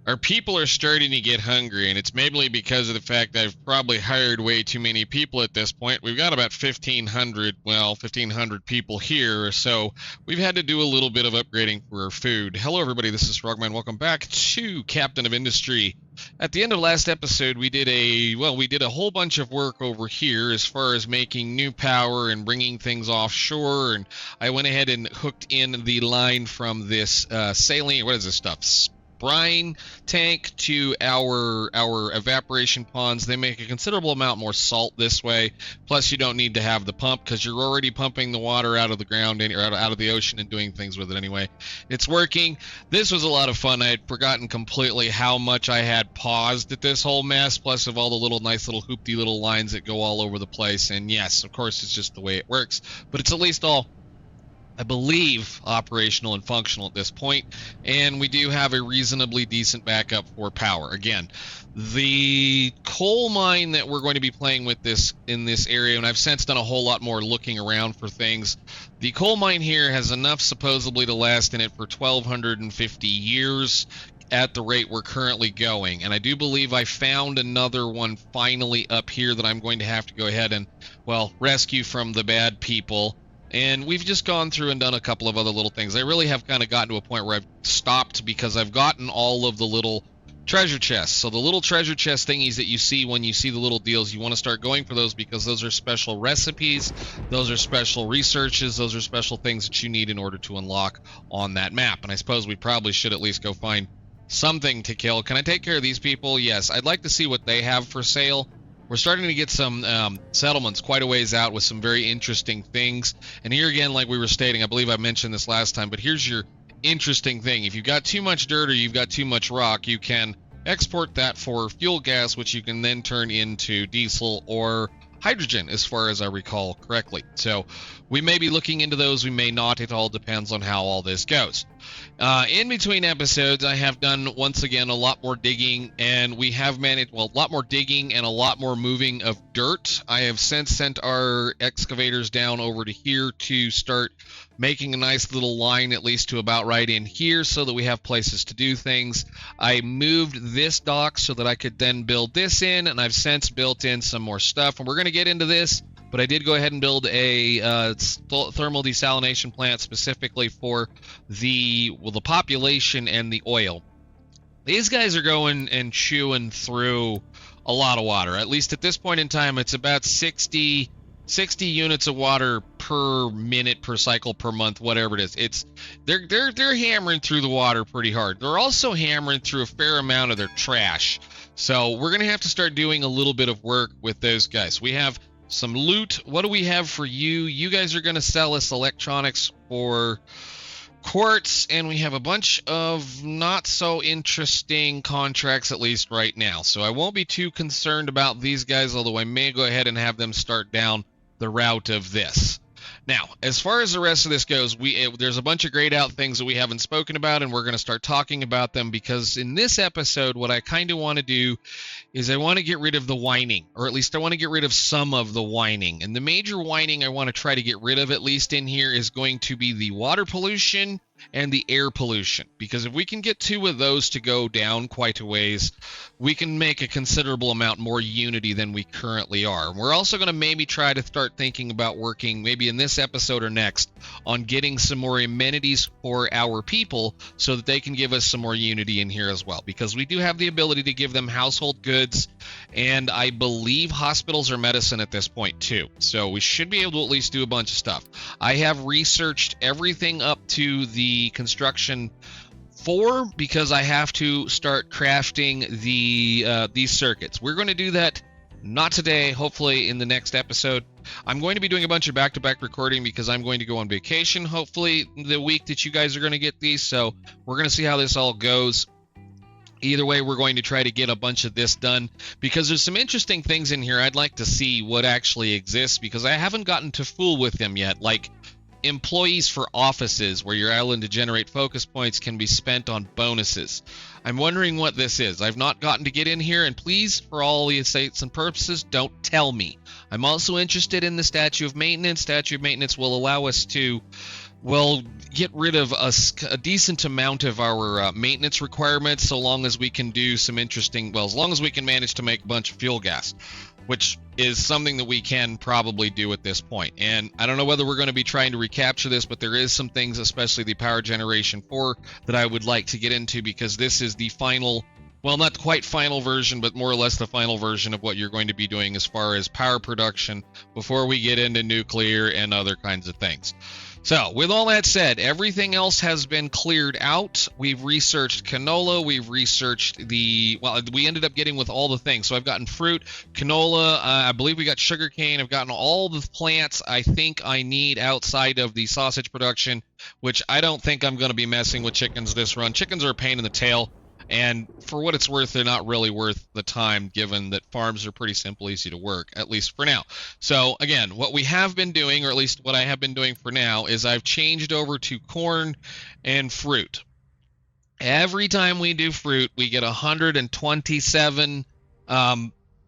Our people are starting to get hungry, and it's mainly because of the fact that I've probably hired way too many people at this point. We've got about 1,500 people here, so we've had to do a little bit of upgrading for our food. Hello, everybody. This is Frogman. Welcome back to Captain of Industry. At the end of last episode, we did a whole bunch of work over here as far as making new power and bringing things offshore, and I went ahead and hooked in the line from this saline, what is this stuff? Brine tank to our evaporation ponds. They make a considerable amount more salt this way. Plus, you don't need to have the pump because you're already pumping the water out of the ground or out of the ocean and doing things with it anyway. It's working. This was a lot of fun. I had forgotten completely how much I had paused at this whole mess, plus of all the nice little hoopty little lines that go all over the place. And yes, of course, it's just the way it works. But it's at least all, I believe, operational and functional at this point, and we do have a reasonably decent backup for power. Again, the coal mine that we're going to be playing with in this area, and I've since done a whole lot more looking around for things. The coal mine here has enough supposedly to last in it for 1,250 years at the rate we're currently going, and I do believe I found another one finally up here that I'm going to have to go ahead and, well, rescue from the bad people. And we've just gone through and done a couple of other little things. I really have kind of gotten to a point where I've stopped because I've gotten all of the little treasure chests. So the little treasure chest thingies that you see when you see the little deals, you want to start going for those because those are special recipes, those are special researches, those are special things that you need in order to unlock on that map. And I suppose we probably should at least go find something to kill. Can I take care of these people? Yes. I'd like to see what they have for sale. We're starting to get some settlements quite a ways out with some very interesting things. And here again, like we were stating, I believe I mentioned this last time, but here's your interesting thing. If you've got too much dirt or you've got too much rock, you can export that for fuel gas, which you can then turn into diesel or hydrogen, as far as I recall correctly. So we may be looking into those, we may not. It all depends on how all this goes. In between episodes, I have done, once again, a lot more digging, and we have managed, well, a lot more digging and a lot more moving of dirt. I have since sent our excavators down over to here to start making a nice little line, at least to about right in here, so that we have places to do things. I moved this dock so that I could then build this in, and I've since built in some more stuff, and we're going to get into this. But I did go ahead and build a thermal desalination plant specifically for the population and the oil. These guys are going and chewing through a lot of water. At least at this point in time, it's about 60 units of water per minute, per cycle, per month, whatever it is. They're hammering through the water pretty hard. They're also hammering through a fair amount of their trash. So we're going to have to start doing a little bit of work with those guys. We have some loot. What do we have for you? You guys are going to sell us electronics for quartz, and we have a bunch of not so interesting contracts, at least right now. So I won't be too concerned about these guys, although I may go ahead and have them start down the route of this. Now, as far as the rest of this goes, there's a bunch of grayed out things that we haven't spoken about, and we're going to start talking about them, because in this episode, what I kind of want to do is I want to get rid of the whining, or at least I want to get rid of some of the whining. And the major whining I want to try to get rid of, at least in here, is going to be the water pollution and the air pollution, because if we can get two of those to go down quite a ways, we can make a considerable amount more unity than we currently are. And we're also going to maybe try to start thinking about working, maybe in this episode or next, on getting some more amenities for our people so that they can give us some more unity in here as well, because we do have the ability to give them household goods, and I believe hospitals or medicine at this point too. So we should be able to at least do a bunch of stuff. I have researched everything up to the construction 4 because I have to start crafting these circuits. We're going to do that not today, hopefully in the next episode. I'm going to be doing a bunch of back-to-back recording because I'm going to go on vacation, hopefully the week that you guys are going to get these. So we're going to see how this all goes. Either way, we're going to try to get a bunch of this done because there's some interesting things in here. I'd like to see what actually exists because I haven't gotten to fool with them yet, like employees for offices where your island to generate focus points can be spent on bonuses. I'm wondering what this is. I've not gotten to get in here, and please, for all the estates and purposes, don't tell me. I'm also interested in the Statue of Maintenance. Statue of Maintenance will allow us to will get rid of a decent amount of our maintenance requirements, so long as we can do some interesting, well, as long as we can manage to make a bunch of fuel gas, which is something that we can probably do at this point. And I don't know whether we're going to be trying to recapture this, but there is some things, especially the Power Generation 4, that I would like to get into, because this is the final, well, not quite final version, but more or less the final version of what you're going to be doing as far as power production before we get into nuclear and other kinds of things. So, with all that said, everything else has been cleared out. We've researched canola. We've researched well, we ended up getting with all the things. So I've gotten fruit, canola, I believe we got sugarcane. I've gotten all the plants I think I need outside of the sausage production, which I don't think I'm going to be messing with chickens this run. Chickens are a pain in the tail. And for what it's worth, they're not really worth the time, given that farms are pretty simple, easy to work, at least for now. So again, what we have been doing, or at least what I have been doing for now, is I've changed over to corn and fruit. Every time we do fruit, we get 127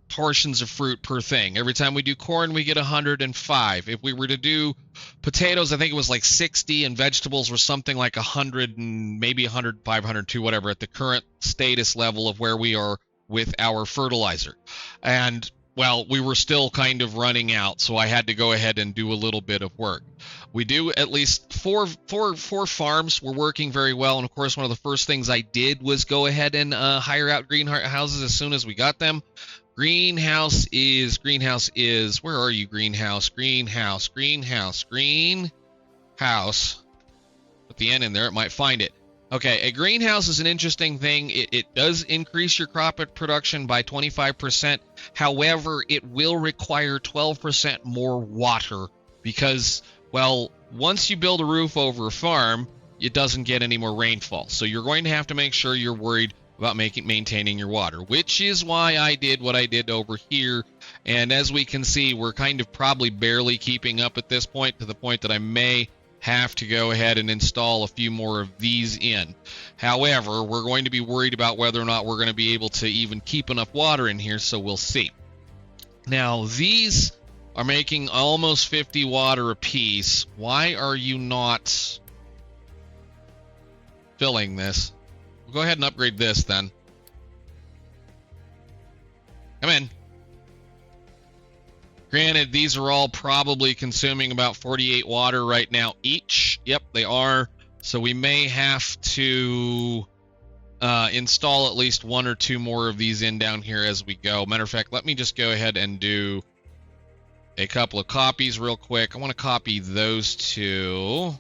portions of fruit per thing. Every time we do corn, we get 105. If we were to do potatoes, I think it was like 60, and vegetables were something like 100 and maybe 105, 102, whatever, at the current status level of where we are with our fertilizer. And, well, we were still kind of running out, so I had to go ahead and do a little bit of work. We do at least four farms were working very well, and of course one of the first things I did was go ahead and hire out greenhouses as soon as we got them. Greenhouse is, where are you, greenhouse? Put the N in there, it might find it. Okay, a greenhouse is an interesting thing. It does increase your crop production by 25%. However, it will require 12% more water because, well, once you build a roof over a farm, it doesn't get any more rainfall. So you're going to have to make sure you're worried about maintaining your water, which is why I did what I did over here. And as we can see, we're kind of probably barely keeping up at this point, to the point that I may have to go ahead and install a few more of these in. However, we're going to be worried about whether or not we're going to be able to even keep enough water in here, so we'll see. Now, these are making almost 50 water apiece. Why are you not filling this? We'll go ahead and upgrade this then. Come in. Granted, these are all probably consuming about 48 water right now each. Yep, they are. So we may have to install at least one or two more of these in down here as we go. Matter of fact, let me just go ahead and do a couple of copies real quick. I want to copy those two,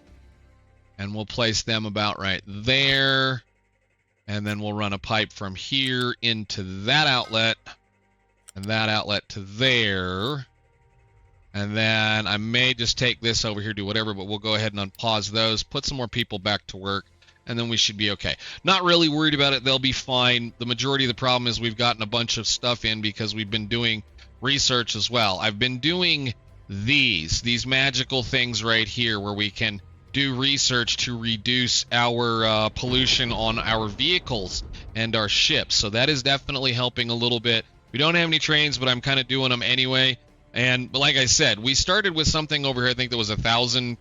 and we'll place them about right there. And then we'll run a pipe from here into that outlet, and that outlet to there. And then I may just take this over here, do whatever, but we'll go ahead and unpause those, put some more people back to work, and then we should be okay. Not really worried about it. They'll be fine. The majority of the problem is we've gotten a bunch of stuff in because we've been doing research as well. I've been doing these magical things right here where we can do research to reduce our pollution on our vehicles and our ships. So that is definitely helping a little bit. We don't have any trains, but I'm kind of doing them anyway. But like I said, we started with something over here, I think that was 1,000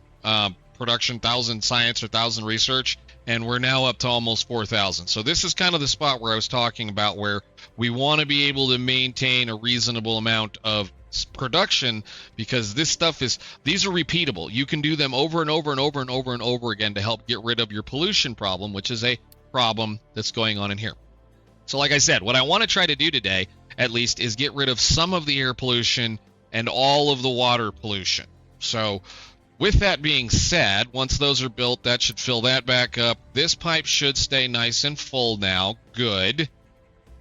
production, 1,000 science, or 1,000 research, and we're now up to almost 4,000. So this is kind of the spot where I was talking about, where we want to be able to maintain a reasonable amount of production, because this stuff these are repeatable. You can do them over and over and over and over and over again to help get rid of your pollution problem, which is a problem that's going on in here. So like I said, what I want to try to do today, at least, is get rid of some of the air pollution and all of the water pollution. So with that being said, once those are built, that should fill that back up. This pipe should stay nice and full now. Good.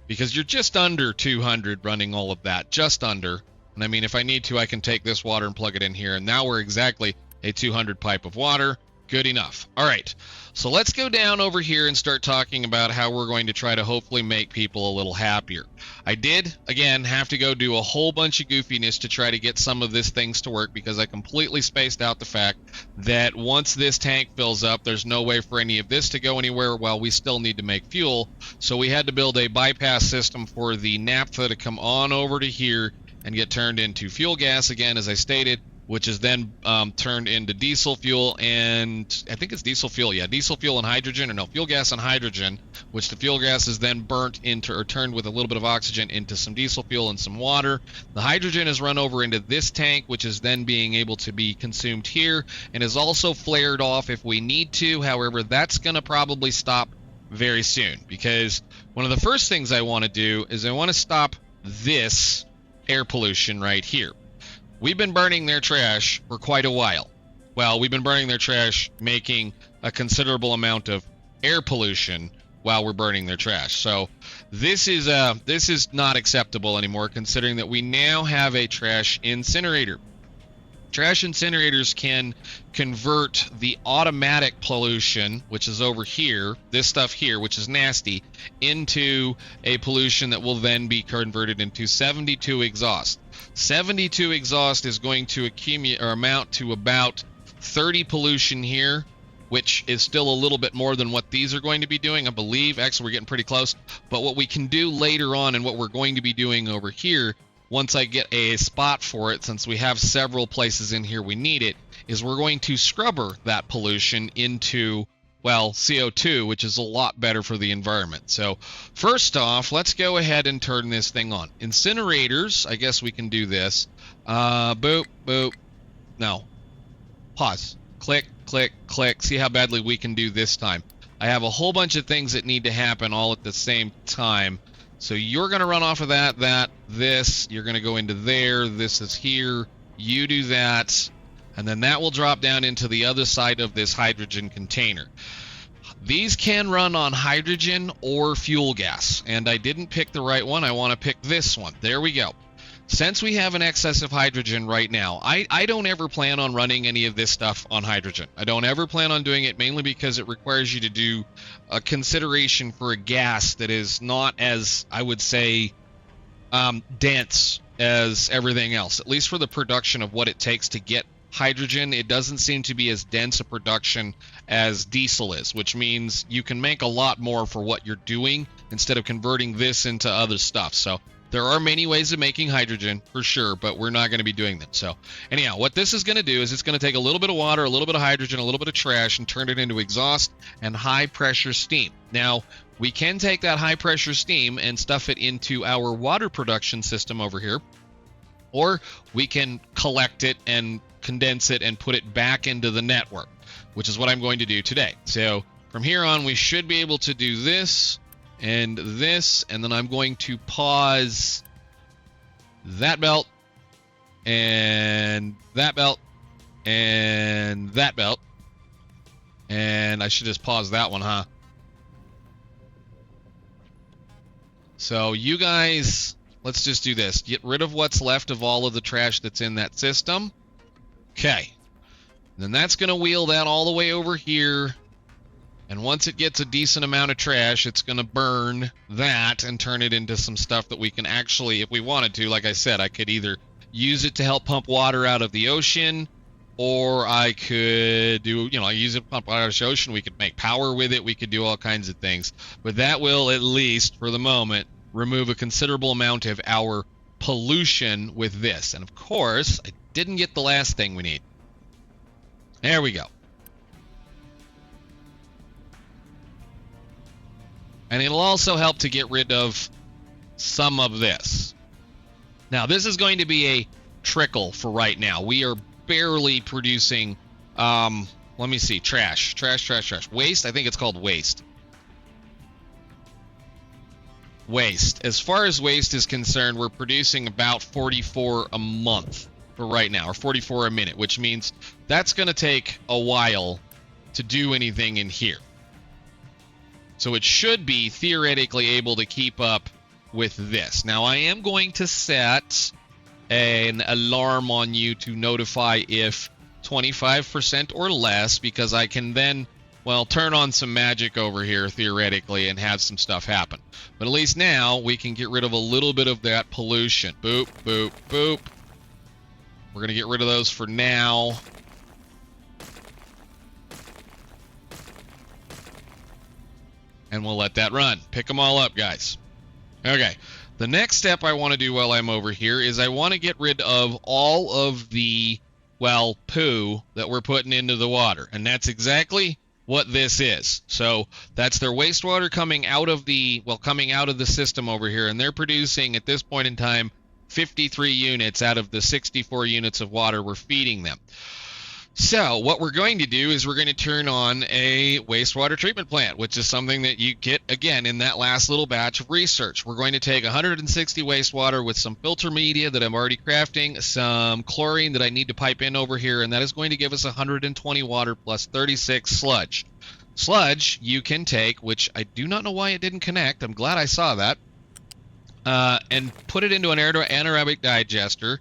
Because you're just under 200 running all of that. Just under. And I mean, if I need to, I can take this water and plug it in here. And now we're exactly a 200 pipe of water. Good enough. All right. So let's go down over here and start talking about how we're going to try to hopefully make people a little happier. I did, again, have to go do a whole bunch of goofiness to try to get some of these things to work, because I completely spaced out the fact that once this tank fills up, there's no way for any of this to go anywhere while we still need to make fuel. So we had to build a bypass system for the naphtha to come on over to here and get turned into fuel gas again, as I stated. which is then turned into diesel fuel, and I think it's diesel fuel. Yeah, diesel fuel and hydrogen, or no, fuel gas and hydrogen, which the fuel gas is then burnt into, or turned with a little bit of oxygen into some diesel fuel and some water. The hydrogen is run over into this tank, which is then being able to be consumed here, and is also flared off if we need to. However, that's going to probably stop very soon, because one of the first things I want to do is I want to stop this air pollution right here. We've been burning their trash for quite a while. Well, we've been burning their trash, making a considerable amount of air pollution while we're burning their trash. So this is not acceptable anymore, considering that we now have a trash incinerator. Trash incinerators can convert the automatic pollution, which is over here, this stuff here, which is nasty, into a pollution that will then be converted into 72 exhaust. 72 exhaust is going to accumulate or amount to about 30 pollution here, which is still a little bit more than what these are going to be doing, I believe. Actually, we're getting pretty close. But what we can do later on, and what we're going to be doing over here, once I get a spot for it, since we have several places in here we need it, is we're going to scrubber that pollution into, well, CO2, which is a lot better for the environment. So first off, let's go ahead and turn this thing on. Incinerators, I guess we can do this. Boop, boop. No. Pause. Click, click, click. See how badly we can do this time. I have a whole bunch of things that need to happen all at the same time. So you're going to run off of this. You're going to go into there. This is here. You do that. And then that will drop down into the other side of this hydrogen container. These can run on hydrogen or fuel gas. And I didn't pick the right one. I want to pick this one. There we go. Since we have an excess of hydrogen right now, I don't ever plan on running any of this stuff on hydrogen. I don't ever plan on doing it, mainly because it requires you to do a consideration for a gas that is not as, I would say, dense as everything else. At least for the production of what it takes to get hydrogen, it doesn't seem to be as dense a production as diesel is, which means you can make a lot more for what you're doing instead of converting this into other stuff. So there are many ways of making hydrogen, for sure, but we're not going to be doing them. So anyhow, what this is going to do is it's going to take a little bit of water, a little bit of hydrogen, a little bit of trash, and turn it into exhaust and high-pressure steam. Now, we can take that high-pressure steam and stuff it into our water production system over here, or we can collect it and condense it and put it back into the network, which is what I'm going to do today. So from here on, we should be able to do this and this, and then I'm going to pause that belt and that belt and that belt, and I should just pause that one, huh? So you guys, let's just do this. Get rid of what's left of all of the trash that's in that system. Okay. Then that's going to wheel that all the way over here. And once it gets a decent amount of trash, it's going to burn that and turn it into some stuff that we can actually, if we wanted to, like I said, I could either use it to help pump water out of the ocean, or I could do, use it to pump water out of the ocean. We could make power with it. We could do all kinds of things. But that will, at least for the moment, remove a considerable amount of our pollution with this. And of course, I didn't get the last thing we need. There we go. And it'll also help to get rid of some of this. Now, this is going to be a trickle for right now. We are barely producing, let me see, trash. Waste, I think it's called waste. Waste. As far as waste is concerned, we're producing about 44 a month for right now, or 44 a minute, which means that's going to take a while to do anything in here. So it should be theoretically able to keep up with this. Now, I am going to set an alarm on you to notify if 25% or less, because I can then, well, turn on some magic over here, theoretically, and have some stuff happen. But at least now, we can get rid of a little bit of that pollution. Boop, boop, boop. We're going to get rid of those for now. And we'll let that run. Pick them all up, guys. Okay. The next step I want to do while I'm over here is I want to get rid of all of the well, poo that we're putting into the water. And that's exactly what this is. So that's their wastewater coming out of the, well, coming out of the system over here. And they're producing, at this point in time, 53 units out of the 64 units of water we're feeding them. So what we're going to do is we're going to turn on a wastewater treatment plant, which is something that you get, again, in that last little batch of research. We're going to take 160 wastewater with some filter media that I'm already crafting, some chlorine that I need to pipe in over here, and that is going to give us 120 water plus 36 sludge. Sludge you can take, which I do not know why it didn't connect. I'm glad I saw that. And put it into an anaerobic digester,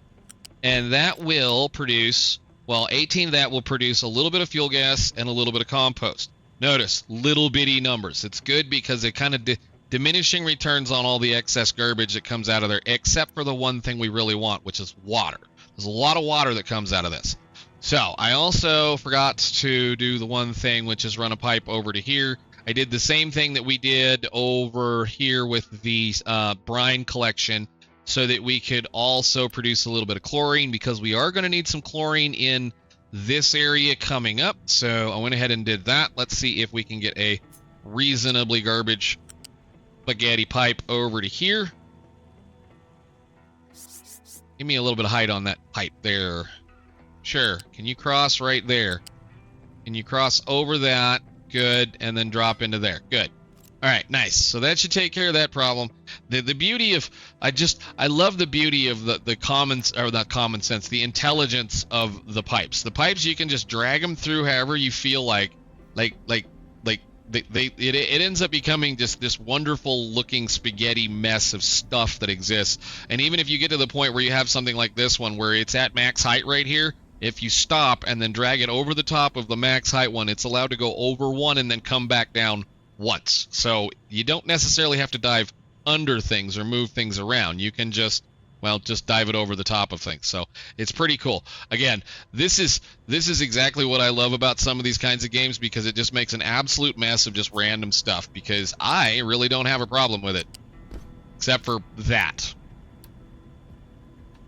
and that will produce... well, 18 of that will produce a little bit of fuel gas and a little bit of compost. Notice, little bitty numbers. It's good because it kind of diminishing returns on all the excess garbage that comes out of there, except for the one thing we really want, which is water. There's a lot of water that comes out of this. So I also forgot to do the one thing, which is run a pipe over to here. I did the same thing that we did over here with the brine collection, so that we could also produce a little bit of chlorine, because we are going to need some chlorine in this area coming up. So I went ahead and did that. Let's see if we can get a reasonably garbage spaghetti pipe over to here. Give me a little bit of height on that pipe there. Sure. Can you cross right there? Can you cross over that? Good. And then drop into there. Good. All right, nice. So that should take care of that problem. The beauty of, I love the beauty of the common, or not common sense, the intelligence of the pipes. The pipes, you can just drag them through however you feel like it ends up becoming just this wonderful looking spaghetti mess of stuff that exists. And even if you get to the point where you have something like this one where it's at max height right here, if you stop and then drag it over the top of the max height one, it's allowed to go over one and then come back down once. So you don't necessarily have to dive under things or move things around. You can just dive it over the top of things. So it's pretty cool. Again, this is exactly what I love about some of these kinds of games, because it just makes an absolute mess of just random stuff, because I really don't have a problem with it, except for that.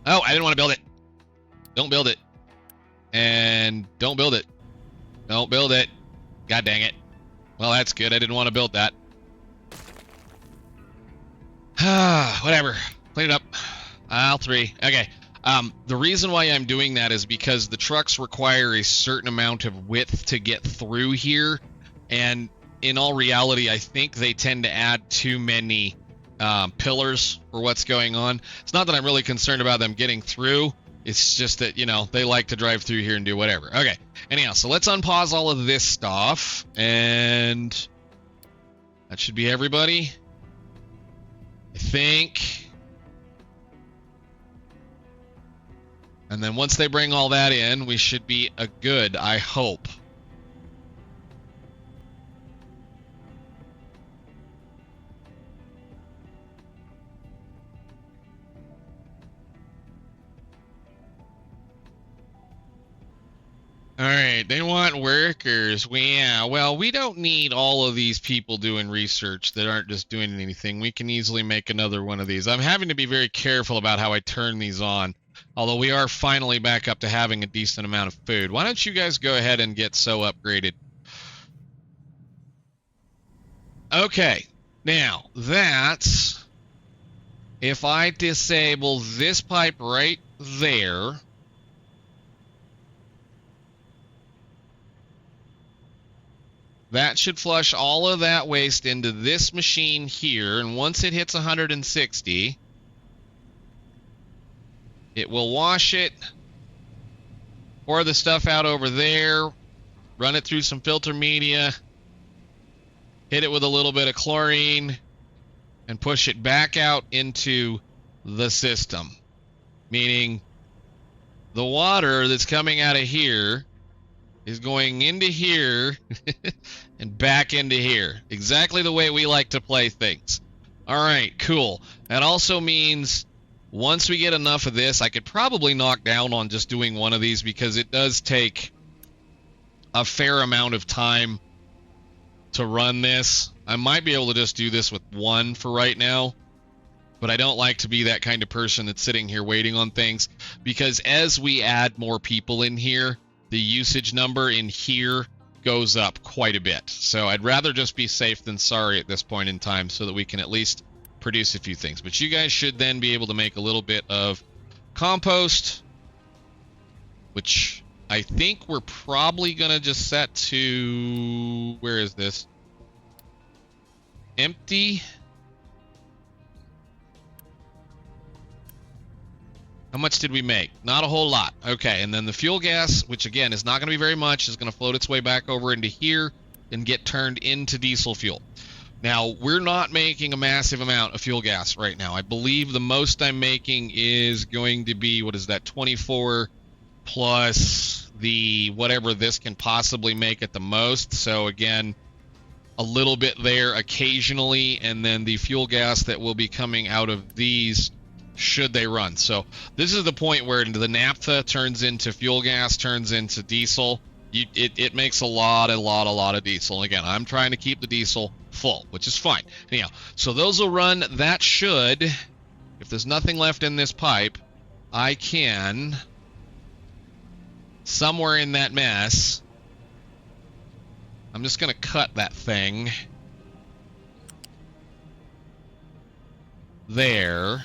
Oh, I didn't want to build it. Don't build it. And don't build it. Don't build it. God dang it. Well, that's good. I didn't want to build that. Whatever. Clean it up. Aisle 3. Okay. The reason why I'm doing that is because the trucks require a certain amount of width to get through here. And in all reality, I think they tend to add too many pillars for what's going on. It's not that I'm really concerned about them getting through. It's just that, you know, they like to drive through here and do whatever. Okay. Anyhow, so let's unpause all of this stuff. And that should be everybody, I think. And then once they bring all that in, we should be a good, I hope. All right, they want workers. Yeah, well, we don't need all of these people doing research that aren't just doing anything. We can easily make another one of these. I'm having to be very careful about how I turn these on, although we are finally back up to having a decent amount of food. Why don't you guys go ahead and get so upgraded? Okay, now that's... if I disable this pipe right there... that should flush all of that waste into this machine here, and once it hits 160, it will wash it, pour the stuff out over there, run it through some filter media, hit it with a little bit of chlorine, and push it back out into the system. Meaning the water that's coming out of here is going into here and back into here. Exactly the way we like to play things. All right, cool. That also means once we get enough of this, I could probably knock down on just doing one of these, because it does take a fair amount of time to run this. I might be able to just do this with one for right now. But I don't like to be that kind of person that's sitting here waiting on things, because as we add more people in here, the usage number in here goes up quite a bit. So I'd rather just be safe than sorry at this point in time, so that we can at least produce a few things. But you guys should then be able to make a little bit of compost, which I think we're probably going to just set to, where is this? Empty. How much did we make? Not a whole lot. Okay, and then the fuel gas, which again is not going to be very much, is going to float its way back over into here and get turned into diesel fuel. Now, we're not making a massive amount of fuel gas right now. I believe the most I'm making is going to be, what is that, 24 plus the whatever this can possibly make at the most. So again, a little bit there occasionally, and then the fuel gas that will be coming out of these should they run. So this is the point where the naphtha turns into fuel gas, turns into diesel. It makes a lot of diesel. Again, I'm trying to keep the diesel full, which is fine. Anyhow, so those will run. That should, if there's nothing left in this pipe, I can, somewhere in that mess, I'm just going to cut that thing there.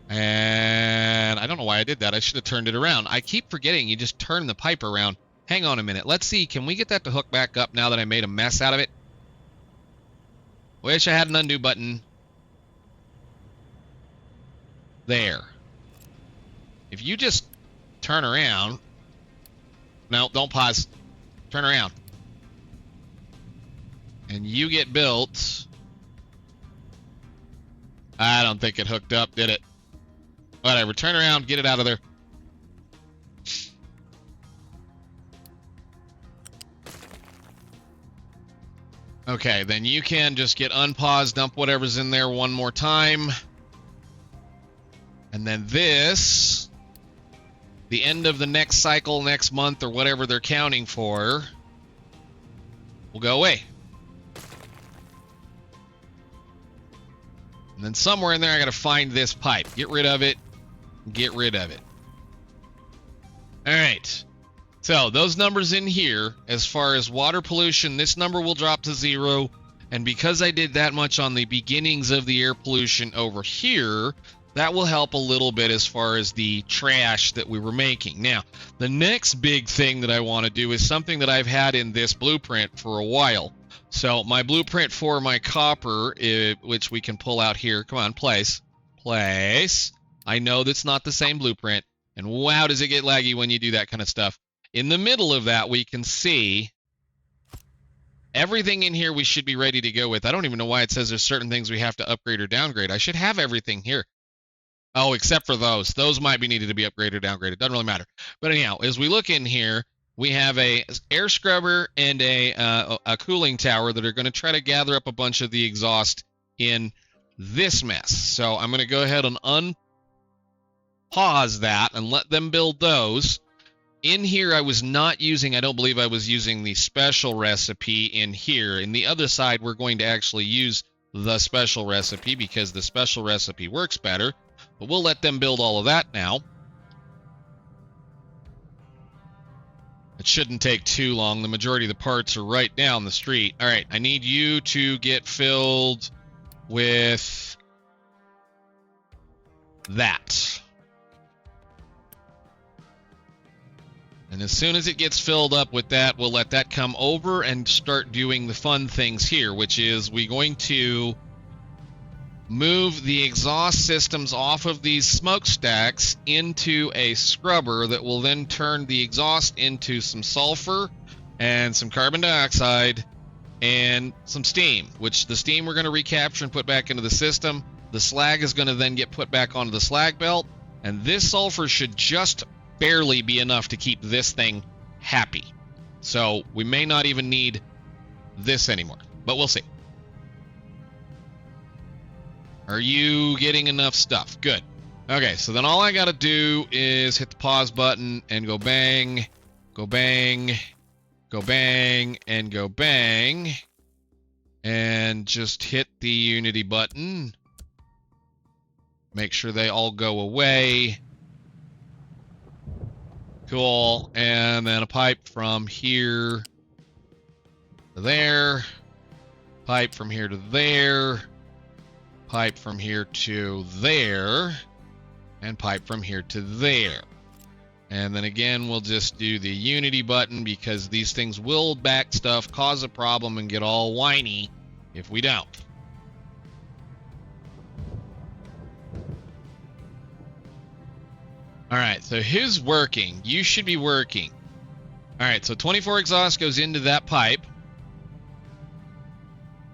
And I don't know why I did that. I should have turned it around. I keep forgetting you just turn the pipe around. Hang on a minute. Let's see. Can we get that to hook back up now that I made a mess out of it? Wish I had an undo button. There. If you just turn around. No, don't pause. Turn around. And you get built. I don't think it hooked up, did it? Whatever, turn around, get it out of there. Okay, then you can just get unpaused, dump whatever's in there one more time. And then this, the end of the next cycle, next month, or whatever they're counting for, will go away. And then somewhere in there, I got to find this pipe. Get rid of it. Get rid of it. All right. So those numbers in here, as far as water pollution, this number will drop to 0. And because I did that much on the beginnings of the air pollution over here, that will help a little bit as far as the trash that we were making. Now, the next big thing that I want to do is something that I've had in this blueprint for a while. So my blueprint for my copper, which we can pull out here. Come on, place. I know that's not the same blueprint. And wow, does it get laggy when you do that kind of stuff. In the middle of that, we can see everything in here we should be ready to go with. I don't even know why it says there's certain things we have to upgrade or downgrade. I should have everything here. Oh, except for those. Those might be needed to be upgraded or downgraded. Doesn't really matter. But anyhow, as we look in here, we have a air scrubber and a cooling tower that are going to try to gather up a bunch of the exhaust in this mess. So I'm going to go ahead and unpause that and let them build those. In here, I was not using, I don't believe I was using the special recipe in here. In the other side, we're going to actually use the special recipe because the special recipe works better. But we'll let them build all of that now. It shouldn't take too long. The majority of the parts are right down the street. All right, I need you to get filled with that. And as soon as it gets filled up with that, we'll let that come over and start doing the fun things here, which is we're going to move the exhaust systems off of these smokestacks into a scrubber that will then turn the exhaust into some sulfur and some carbon dioxide and some steam, which the steam we're going to recapture and put back into the system. The slag is going to then get put back onto the slag belt, and this sulfur should just barely be enough to keep this thing happy. So we may not even need this anymore, but we'll see. Are you getting enough stuff? Good. Okay, so then all I got to do is hit the pause button and go bang, go bang, go bang, and go bang. and just hit the Unity button. Make sure they all go away. Cool. And then a pipe from here to there. Pipe from here to there. Pipe from here to there. And pipe from here to there. And then again, we'll just do the Unity button because these things will back stuff, cause a problem, and get all whiny if we don't. All right, so who's working? You should be working. All right, so 24 exhaust goes into that pipe.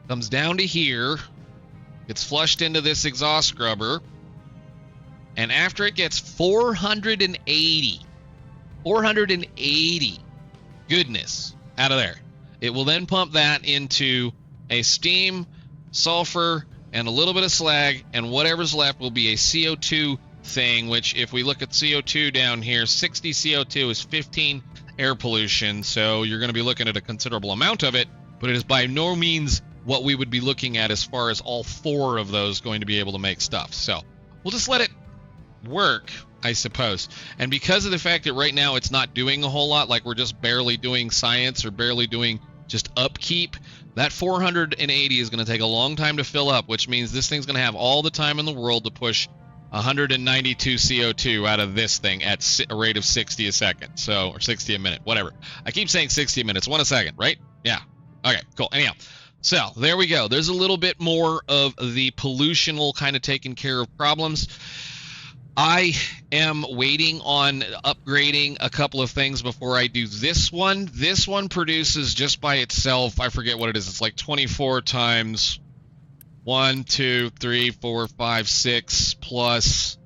Comes down to here. Gets flushed into this exhaust scrubber. And after it gets 480 goodness out of there, it will then pump that into a steam, sulfur, and a little bit of slag, and whatever's left will be a CO2 thing, which if we look at CO2 down here, 60 CO2 is 15 air pollution, so you're going to be looking at a considerable amount of it, but it is by no means what we would be looking at as far as all 4 of those going to be able to make stuff. So we'll just let it work, I suppose. And because of the fact that right now it's not doing a whole lot, like we're just barely doing science or barely doing just upkeep, that 480 is going to take a long time to fill up, which means this thing's going to have all the time in the world to push 192 CO2 out of this thing at a rate of 60 a second. So, or 60 a minute, whatever. I keep saying 60 minutes, 1 a second, right? Yeah. Okay, cool. Anyhow, so there we go. There's a little bit more of the pollutional kind of taken care of problems. I am waiting on upgrading a couple of things before I do this one. This one produces just by itself, I forget what it is. It's like 24 times 1, 2, 3, 4, 5, 6 plus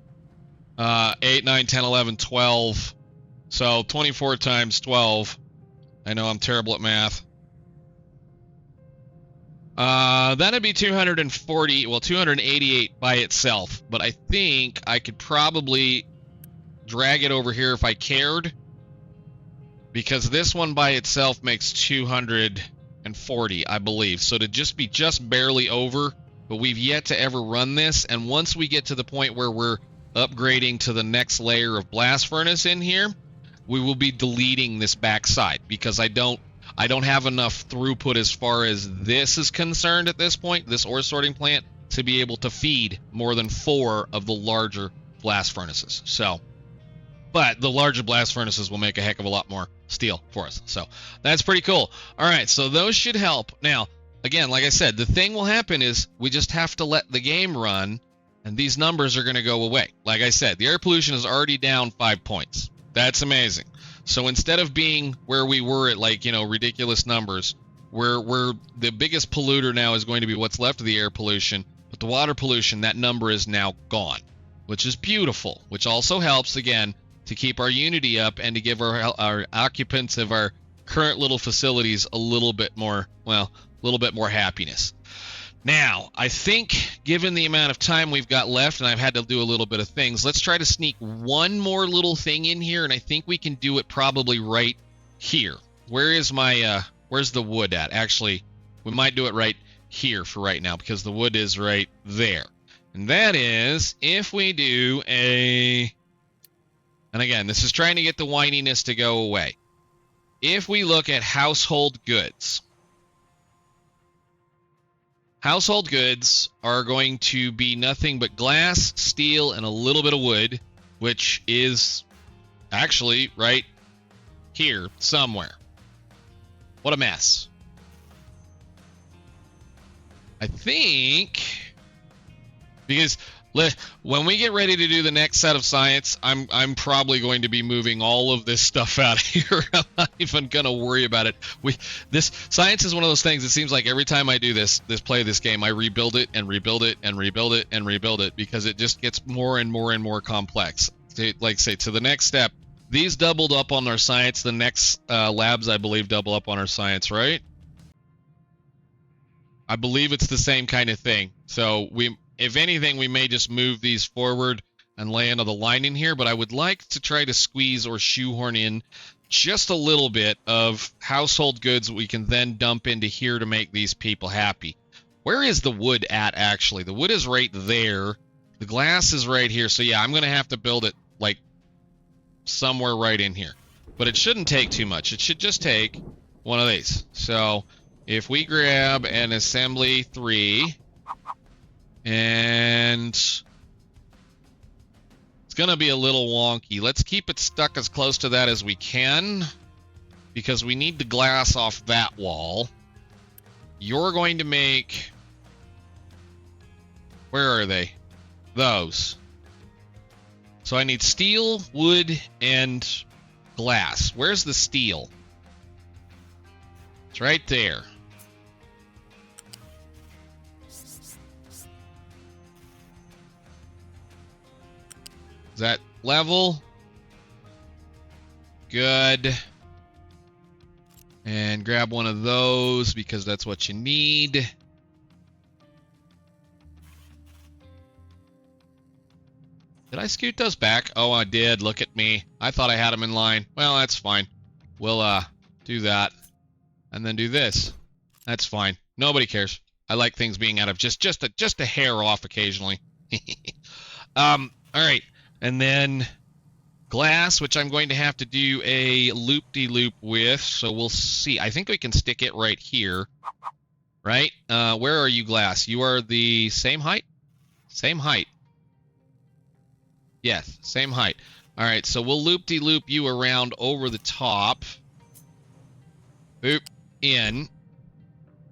8, 9, 10, 11, 12. So 24 times 12. I know I'm terrible at math. That'd be 240, well, 288 by itself, but I think I could probably drag it over here if I cared, because this one by itself makes 240, I believe, so to just be just barely over, but we've yet to ever run this, and once we get to the point where we're upgrading to the next layer of blast furnace in here, we will be deleting this backside, because I don't have enough throughput as far as this is concerned at this point, this ore sorting plant, to be able to feed more than 4 of the larger blast furnaces. So, but the larger blast furnaces will make a heck of a lot more steel for us. So that's pretty cool. All right, so those should help. Now, again, like I said, the thing will happen is we just have to let the game run, and these numbers are going to go away. Like I said, the air pollution is already down 5 points. That's amazing. So instead of being where we were at, like, ridiculous numbers, where the biggest polluter now is going to be what's left of the air pollution, but the water pollution, that number is now gone, which is beautiful, which also helps, again, to keep our Unity up and to give our occupants of our current little facilities a little bit more happiness. Now, I think, given the amount of time we've got left, and I've had to do a little bit of things, let's try to sneak one more little thing in here, and I think we can do it probably right here. Where is where's the wood at? Actually, we might do it right here for right now, because the wood is right there. And that is, if we do and again, this is trying to get the whininess to go away. If we look at household goods, household goods are going to be nothing but glass, steel, and a little bit of wood, which is actually right here somewhere. What a mess. I think, because when we get ready to do the next set of science, I'm probably going to be moving all of this stuff out of here. I'm not even going to worry about it. This science is one of those things. It seems like every time I do play this game, I rebuild it and rebuild it and rebuild it and rebuild it, because it just gets more and more and more complex. Like, say, to the next step, these doubled up on our science. The next labs, I believe, double up on our science, right? I believe it's the same kind of thing. So if anything, we may just move these forward and lay another line in here, but I would like to try to squeeze or shoehorn in just a little bit of household goods we can then dump into here to make these people happy. Where is the wood at, actually? The wood is right there. The glass is right here. So, yeah, I'm going to have to build it, like, somewhere right in here. But it shouldn't take too much. It should just take one of these. So, if we grab an assembly 3, and it's going to be a little wonky. Let's keep it stuck as close to that as we can, because we need the glass off that wall. You're going to make... Where are they? Those. So I need steel, wood, and glass. Where's the steel? It's right there. Is that level? Good. And grab one of those because that's what you need. Did I scoot those back? Oh, I did. Look at me. I thought I had them in line. Well, that's fine. We'll do that. And then do this. That's fine. Nobody cares. I like things being out of just a hair off occasionally. All right. And then glass, which I'm going to have to do a loop-de-loop with, so we'll see. I think we can stick it right here, right? Where are you, glass? You are the same height? Same height. Yes, same height. All right, so we'll loop-de-loop you around over the top. Boop, in.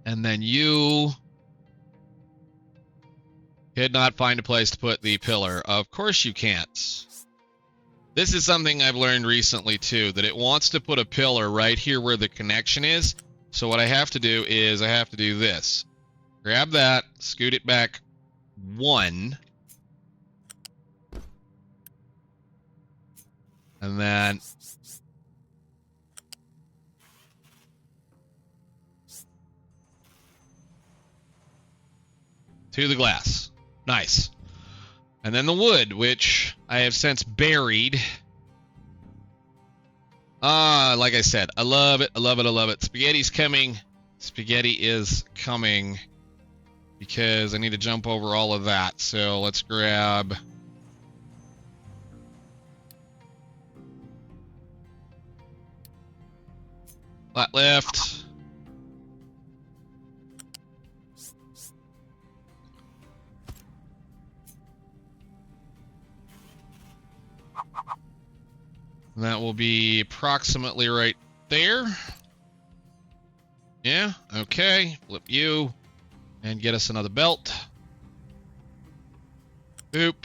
And then you... could not find a place to put the pillar. Of course you can't. This is something I've learned recently, too, that it wants to put a pillar right here where the connection is. So what I have to do is I have to do this. Grab that, scoot it back 1. And then... to the glass. Nice. And then the wood, which I have since buried. Like I said, I love it, I love it, I love it. Spaghetti's coming. Spaghetti is coming. Because I need to jump over all of that. So let's grab... flat lift. And that will be approximately right there. Yeah, okay. Flip you. And get us another belt. Boop.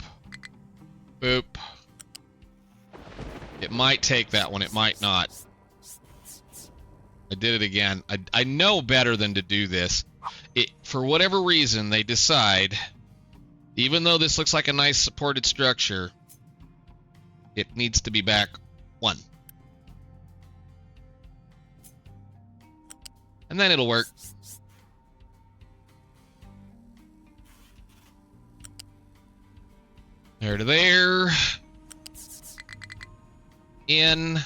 Boop. It might take that one, it might not. I did it again. I know better than to do this. For whatever reason, they decide, even though this looks like a nice supported structure, it needs to be back 1. And then it'll work. There to there. In.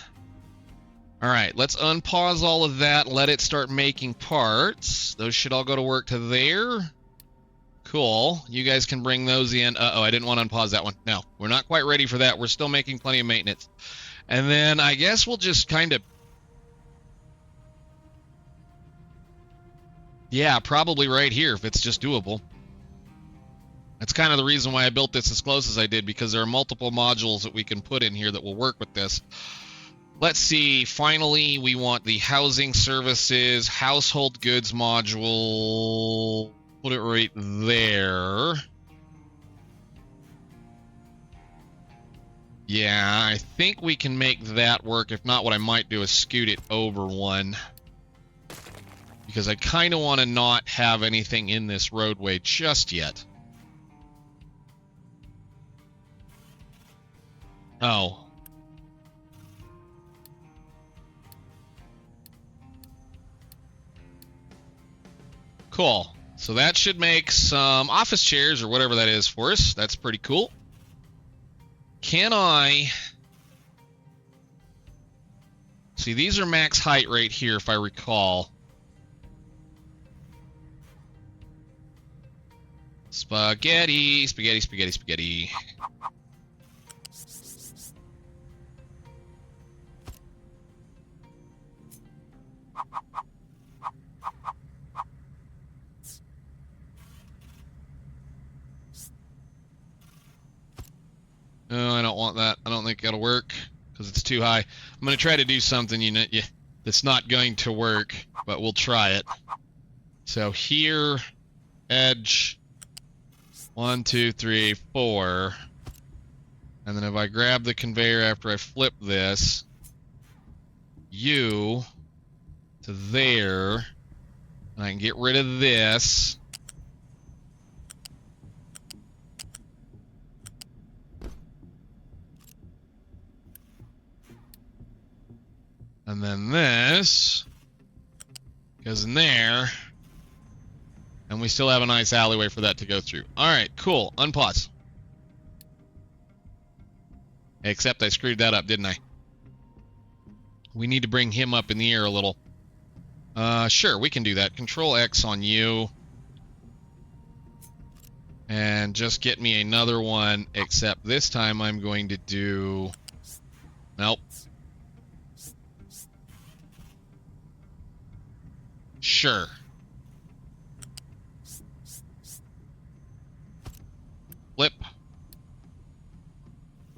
All right, let's unpause all of that. Let it start making parts. Those should all go to work to there. Cool. You guys can bring those in. Uh-oh, I didn't want to unpause that one. No, we're not quite ready for that. We're still making plenty of maintenance. And then I guess we'll just kind of... yeah, probably right here if it's just doable. That's kind of the reason why I built this as close as I did, because there are multiple modules that we can put in here that will work with this. Let's see, finally, we want the housing services, household goods module. Put it right there. Yeah, I think we can make that work. If not, what I might do is scoot it over 1. Because I kind of want to not have anything in this roadway just yet. Oh. Cool. So that should make some office chairs or whatever that is for us. That's pretty cool. can I... See, these are max height right here, if I recall. Spaghetti, spaghetti, spaghetti, spaghetti. No, I don't want that. I don't think that'll work because it's too high. I'm going to try to do something that's not going to work, but we'll try it. So here, edge, 1, 2, 3, 4. And then if I grab the conveyor after I flip this, U to there, and I can get rid of this. And then this goes in there. And we still have a nice alleyway for that to go through. Alright, cool. Unpause. Except I screwed that up, didn't I? We need to bring him up in the air a little. Sure, we can do that. Control X on you. And just get me another one, except this time I'm going to do... Nope. Sure. Flip.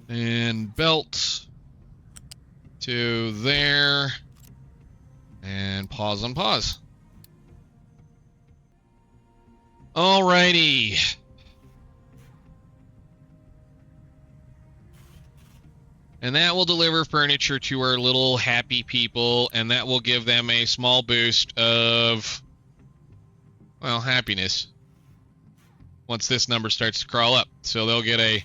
And belt to there. And pause on pause. Alrighty. And that will deliver furniture to our little happy people, and that will give them a small boost of, well, happiness once this number starts to crawl up. So they'll get a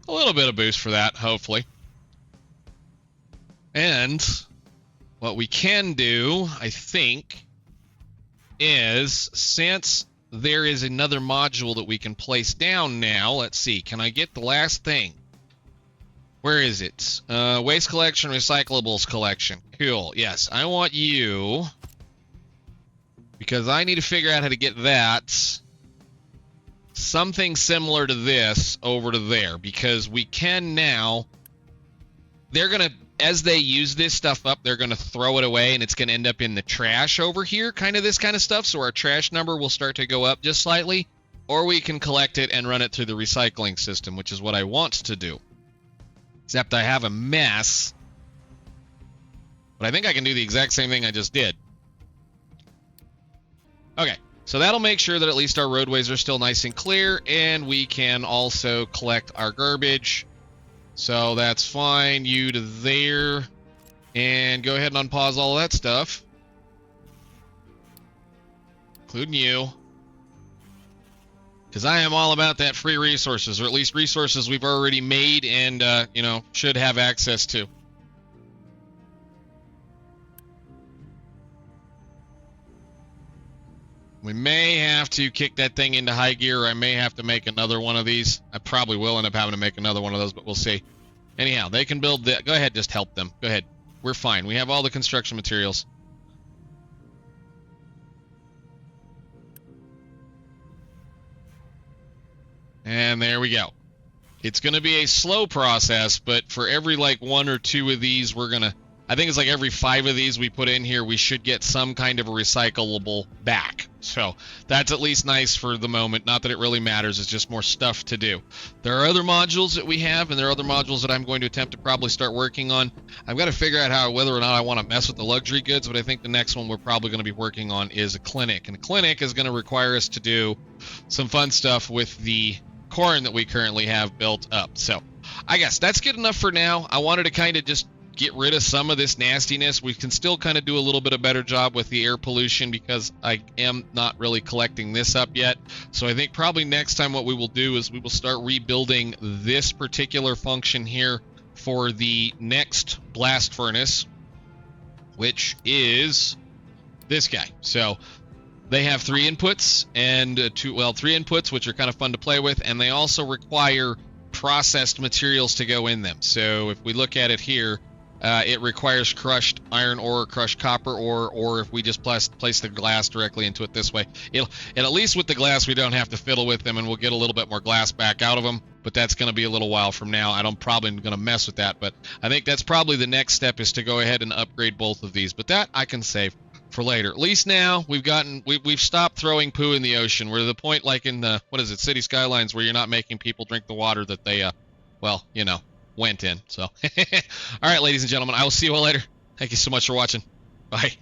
little bit of boost for that, hopefully. And what we can do, I think, is since there is another module that we can place down now, let's see, can I get the last thing? Where is it? Waste collection, recyclables collection. Cool. Yes, I want you, because I need to figure out how to get that something similar to this over to there, because we can now, they're going to, as they use this stuff up, they're going to throw it away, and it's going to end up in the trash over here, kind of this kind of stuff, so our trash number will start to go up just slightly, or we can collect it and run it through the recycling system, which is what I want to do. Except I have a mess. But I think I can do the exact same thing I just did. Okay, so that'll make sure that at least our roadways are still nice and clear, and we can also collect our garbage. So that's fine. You to there. And go ahead and unpause all of that stuff. Including you. Because I am all about that free resources, or at least resources we've already made and, should have access to. We may have to kick that thing into high gear, or I may have to make another one of these. I probably will end up having to make another one of those, but we'll see. Anyhow, they can build that. Go ahead, just help them. Go ahead. We're fine. We have all the construction materials. And there we go. It's going to be a slow process, but for every like 1 or 2 of these, we're going to, I think it's like every 5 of these we put in here, we should get some kind of a recyclable back. So that's at least nice for the moment. Not that it really matters. It's just more stuff to do. There are other modules that we have, and there are other modules that I'm going to attempt to probably start working on. I've got to figure out whether or not I want to mess with the luxury goods, but I think the next one we're probably going to be working on is a clinic. And a clinic is going to require us to do some fun stuff with the corn that we currently have built up. So I guess that's good enough for now. I wanted to kind of just get rid of some of this nastiness. We can still kind of do a little bit of better job with the air pollution because I am not really collecting this up yet. So I think probably next time what we will do is we will start rebuilding this particular function here for the next blast furnace, which is this guy. So they have 3 inputs and 3 inputs, which are kind of fun to play with, and they also require processed materials to go in them. So if we look at it here, it requires crushed iron ore, crushed copper ore, or if we just place the glass directly into it this way, and at least with the glass we don't have to fiddle with them, and we'll get a little bit more glass back out of them. But that's going to be a little while from now. I'm probably going to mess with that, but I think that's probably the next step, is to go ahead and upgrade both of these. But that I can save for later. At least now we've stopped throwing poo in the ocean. We're to the point, like in the, what is it, City Skylines, where you're not making people drink the water that they well, you know, went in. So all right, ladies and gentlemen, I will see you all later. Thank you so much for watching. Bye.